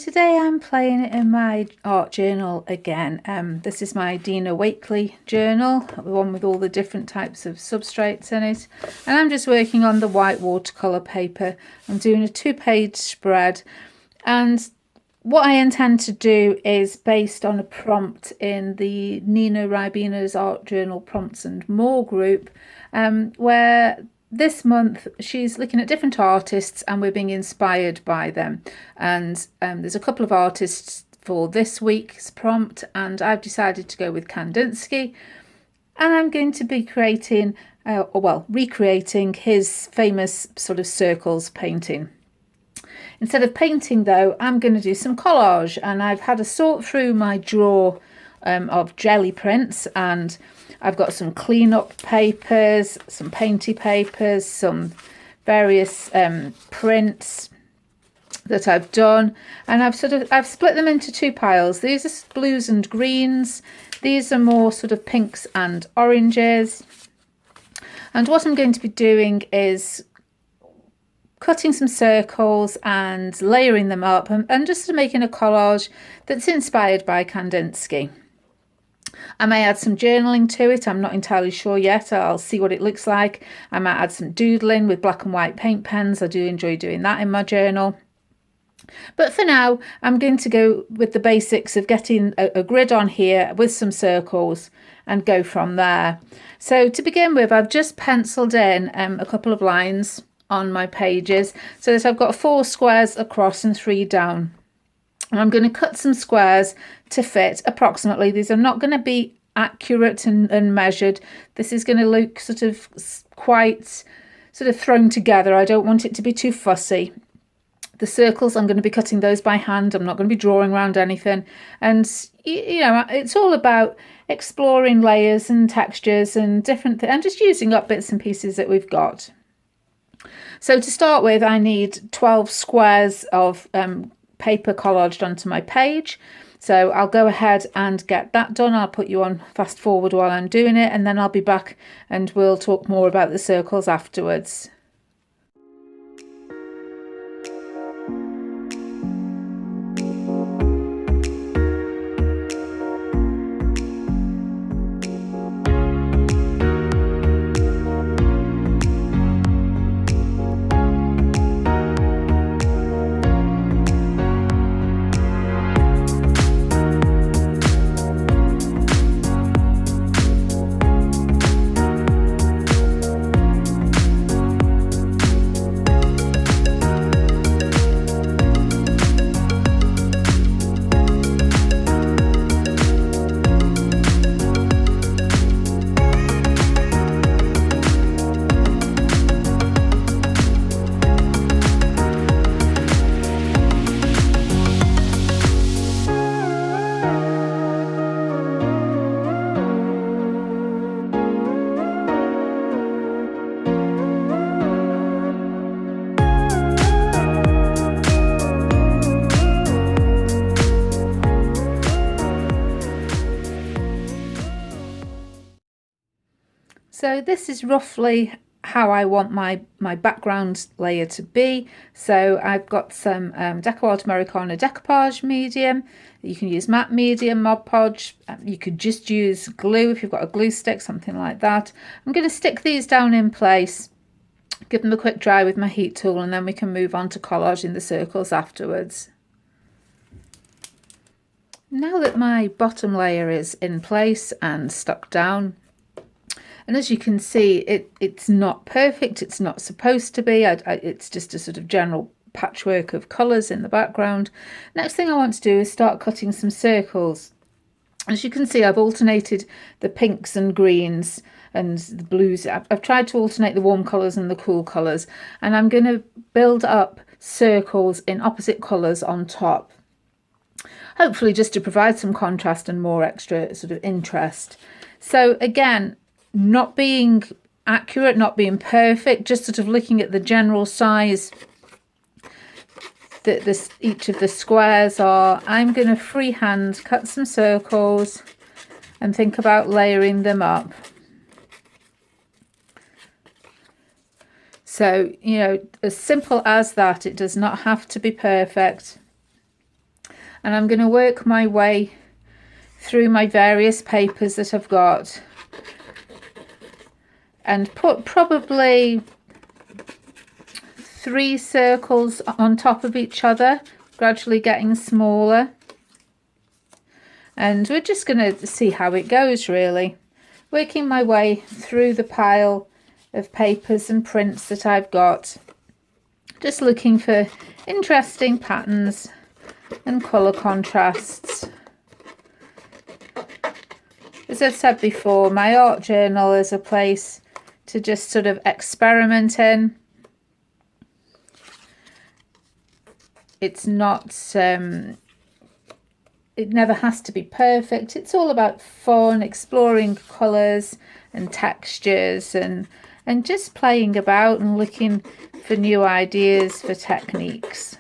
today I'm playing it in my art journal again. This is my Dina Wakley journal, the one with all the different types of substrates in it. And I'm just working on the white watercolour paper. I'm doing a 2-page spread. And what I intend to do is based on a prompt in the Nina Ribena's Art Journal Prompts and More group, where this month she's looking at different artists and we're being inspired by them. And there's a couple of artists for this week's prompt, and I've decided to go with Kandinsky. And I'm going to be creating, recreating his famous sort of circles painting. Instead of painting though, I'm going to do some collage, and I've had a sort through my drawer of jelly prints, and I've got some clean-up papers, some painty papers, some various prints that I've done, and I've split them into 2 piles. These are blues and greens. These are more sort of pinks and oranges. And what I'm going to be doing is cutting some circles and layering them up, and just making a collage that's inspired by Kandinsky. I may add some journaling to it. I'm not entirely sure yet. I'll see what it looks like. I might add some doodling with black and white paint pens. I do enjoy doing that in my journal. But for now, I'm going to go with the basics of getting a grid on here with some circles and go from there. So to begin with, I've just penciled in a couple of lines on my pages so that I've got 4 squares across and 3 down. And I'm going to cut some squares to fit approximately. These are not going to be accurate and measured. This is going to look sort of quite sort of thrown together. I don't want it to be too fussy. The circles, I'm going to be cutting those by hand. I'm not going to be drawing around anything. And, you know, it's all about exploring layers and textures and different things, and just using up bits and pieces that we've got. So to start with, I need 12 squares of paper collaged onto my page. So I'll go ahead and get that done. I'll put you on fast forward while I'm doing it, and then I'll be back and we'll talk more about the circles afterwards. So this is roughly how I want my background layer to be. So I've got some Deco Art Americana decoupage medium. You can use matte medium, Mod Podge. You could just use glue if you've got a glue stick, something like that. I'm going to stick these down in place, give them a quick dry with my heat tool, and then we can move on to collaging the circles afterwards. Now that my bottom layer is in place and stuck down, and as you can see, it's not perfect. It's not supposed to be. It's just a sort of general patchwork of colours in the background. Next thing I want to do is start cutting some circles. As you can see, I've alternated the pinks and greens and the blues. I've tried to alternate the warm colours and the cool colours. And I'm going to build up circles in opposite colours on top. Hopefully just to provide some contrast and more extra sort of interest. So again, not being accurate, not being perfect, just sort of looking at the general size that each of the squares are. I'm going to freehand cut some circles and think about layering them up. So, you know, as simple as that. It does not have to be perfect. and I'm going to work my way through my various papers that I've got and put probably 3 circles on top of each other, gradually getting smaller. And we're just going to see how it goes, really. Working my way through the pile of papers and prints that I've got. Just looking for interesting patterns and colour contrasts. As I've said before, my art journal is a place to just sort of experiment in. It's not, it never has to be perfect. It's all about fun, exploring colours and textures and just playing about and looking for new ideas for techniques.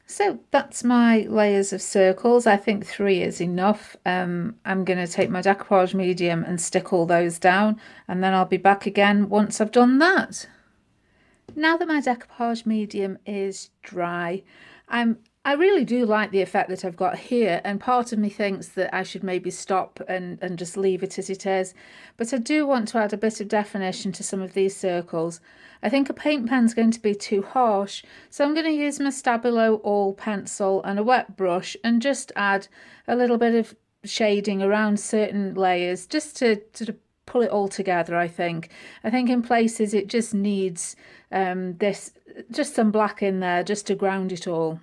So that's my layers of circles. I think 3 is enough. I'm going to take my decoupage medium and stick all those down, and then I'll be back again once I've done that. Now that my decoupage medium is dry, I really do like the effect that I've got here, and part of me thinks that I should maybe stop and just leave it as it is, but I do want to add a bit of definition to some of these circles. I think a paint pen's going to be too harsh, so I'm going to use my Stabilo All pencil and a wet brush and just add a little bit of shading around certain layers just to pull it all together. I think in places it just needs just some black in there just to ground it all.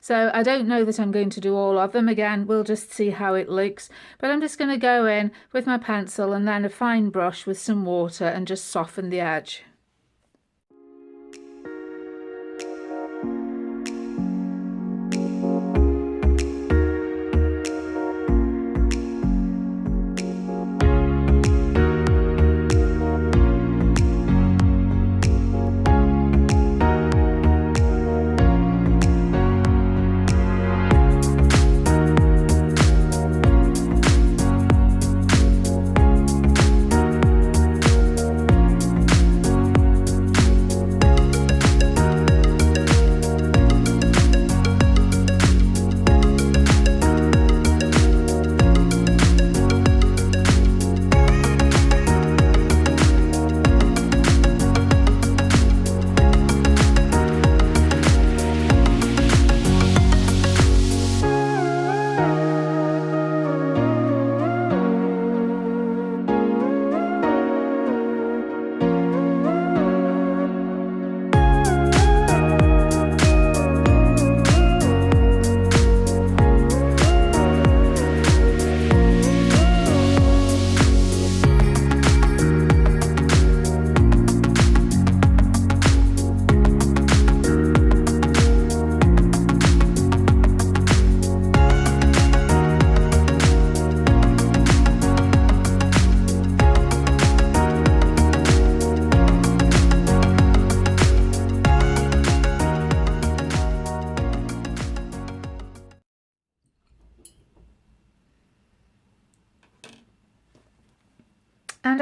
So I don't know that I'm going to do all of them. Again, we'll just see how it looks, but I'm just going to go in with my pencil and then a fine brush with some water and just soften the edge.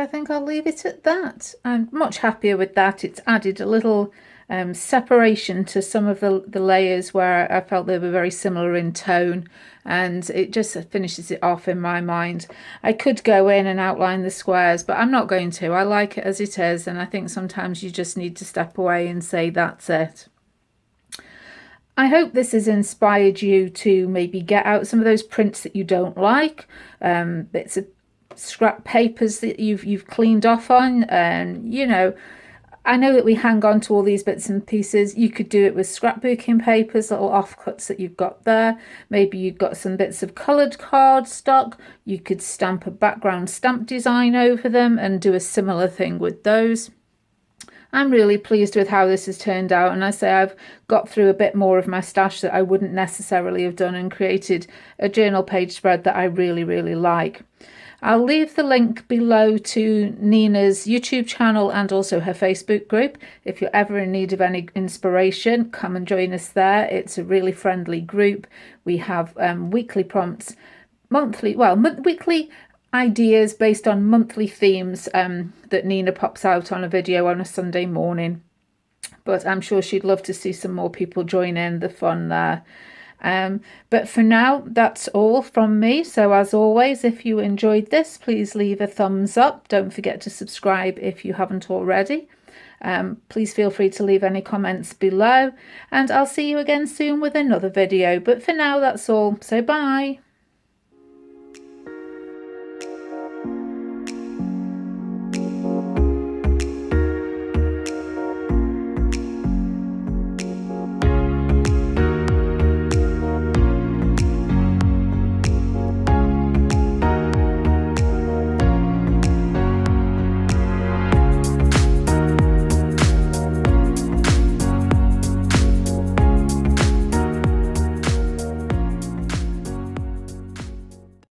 I think I'll leave it at that. I'm much happier with that. It's added a little separation to some of the layers where I felt they were very similar in tone, and it just finishes it off in my mind. I could go in and outline the squares, but I'm not going to. I like it as it is, and I think sometimes you just need to step away and say that's it. I hope this has inspired you to maybe get out some of those prints that you don't like, bits of scrap papers that you've cleaned off on, and you know, I know that we hang on to all these bits and pieces. You could do it with scrapbooking papers, little offcuts that you've got there. Maybe you've got some bits of coloured cardstock. You could stamp a background stamp design over them and do a similar thing with those. I'm really pleased with how this has turned out, and I say I've got through a bit more of my stash that I wouldn't necessarily have done and created a journal page spread that I really, really like. I'll leave the link below to Nina's YouTube channel and also her Facebook group. If you're ever in need of any inspiration, come and join us there. It's a really friendly group. We have weekly prompts, weekly ideas based on monthly themes that Nina pops out on a video on a Sunday morning. But I'm sure she'd love to see some more people join in the fun there. But for now, that's all from me. So as always, if you enjoyed this, please leave a thumbs up. Don't forget to subscribe if you haven't already. Please feel free to leave any comments below, and I'll see you again soon with another video. But for now, that's all. So bye.